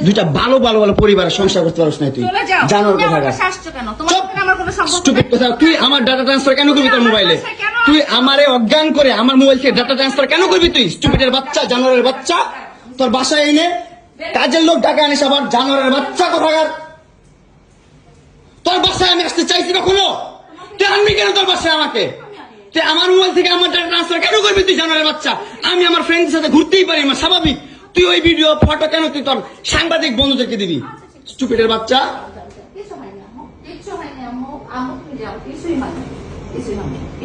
দুইটা ভালো ভালো ভালো পরিবারের সংসার করতে পারছ না তুই জানোর কথা তুই আমার ডাটা ট্রান্সফার কেন করবি তোর মোবাইলে তুই আমারে অজ্ঞান করে আমার মোবাইল থেকে ডাটা ট্রান্সফার কেন করবি তুই স্টুপিডের বাচ্চা জানোয়ারের বাচ্চা তোর বাসায় এনে কাজের লোক টাকা আনিস আবার জানোয়ারের বাচ্চা কোথাকার তোর বাসায় আমি আসতে চাইছি কখনো তুই আনবি কেন তোর বাসায় আমাকে তুই আমার মোবাইল থেকে আমার ডাটা ট্রান্সফার কেন করবি তুই জানোয়ারের বাচ্চা আমি আমার ফ্রেন্ডের সাথে ঘুরতেই পারি আমার স্বাভাবিক তুই ওই ভিডিও ফটো কেন তুই তোর সাংবাদিক বন্ধুদেরকে দিবি স্টুপিডের বাচ্চা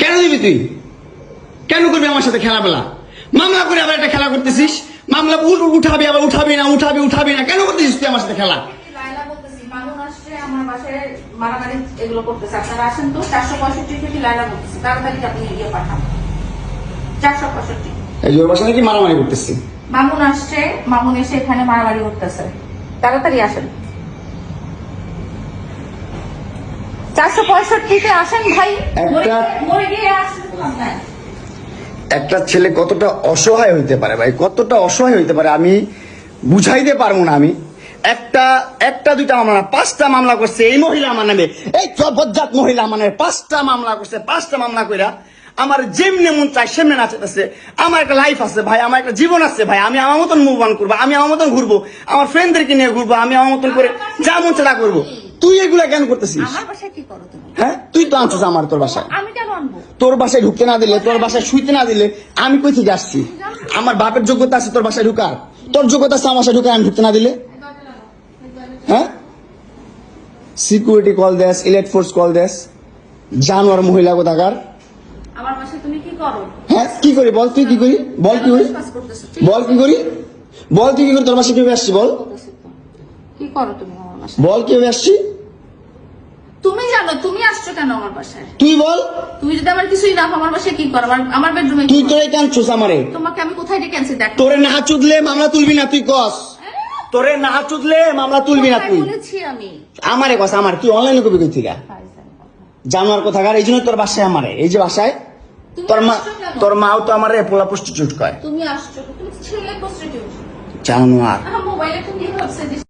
কেন দিবি তুই কেন করবি আমার সাথে খেলাবেলা মামলা করে আবার একটা খেলা করতেছিস মামলা উঠাবি আবার উঠাবি না কেন করতেছিস তুই আমার সাথে খেলা এই ওর বাসা নাকি মারামারি করতেছি মামুন আসছে মামুন এসে এখানে মারামারি করতেছে তাড়াতাড়ি আসেন 465-তে আসেন ভাই একটা ছেলে কতটা অসহায় হইতে পারে ভাই কতটা অসহায় হইতে পারে আমি বুঝাইতে পারবো না আমি একটা দুইটা মামলা না 5টা মামলা করছে এই মহিলা আমার নামে এই বজ্জাত মহিলা আমার নামে 5টা মামলা করছে 5টা মামলা কইরা আমার যেমনি মন চাই সেমনি নাচতেছে আমার একটা লাইফ আছে ভাই আমার একটা জীবন আছে ভাই আমি আমার মতন মুভ অন করবো আমি আমার মতন ঘুরবো আমার ফ্রেন্ডদেরকে নিয়ে ঘুরবো আমি আমার মতন করে যা মন চাই করবো তুই এগুলা কেন করতেছিস হ্যাঁ তুই তো আনছিস আমার তোর বাসায় তোর বাসায় ঢুকতে না দিলে তোর বাসায় শুইতে না দিলে আমি কই থেকে আসছি আমার বাপের যোগ্যতা আছে তোর বাসায় ঢুকার তোর যোগ্যতা আছে আমার বাসায় ঢুকার আমি ঢুকতে না দিলে হ্যাঁ সিকিউরিটি কল দেস ইলেক্ট ফোর্স কল দেস জানোয়ার মহিলা কোথাকার আমার বাসায় তুমি কি করো হ্যাঁ কি করি বল তুই কি করি বল কি করি বল কি করি বল তুই কি করি তোর বাসায় কিভাবে আসছি বল কি করো তুমি আমার বাসায় বল কিভাবে আসছি তুমি জানো তুমি আসছো কেন আমার বাসায় তুই বল তুমি যদি আমার কিছুই না আমার বাসায় কি করো আমার বেডরুমে তুই তোরে কাঁদছিস আমারে তোমাকে আমি কোথায় ডেকে আনছি দেখ তোরে না চুদলে মামলা তুলবি না তুই কস তোরে না চুদলে মামলা তুলবি না তুই বলেছি আমি আমারে কস আমার তুই অনলাইনে কবি কই থেকে জানোয়ার কোথাকার এই জন্য তোর বাসায় আমারে এই যে বাসায় তোর মাও তো আমারে পোলা প্রস্টিটিউট কয় তুমি আসছো তুমি ছেলে প্রস্টিটিউট জানোয়ার মোবাইলে তুমি ভাবছে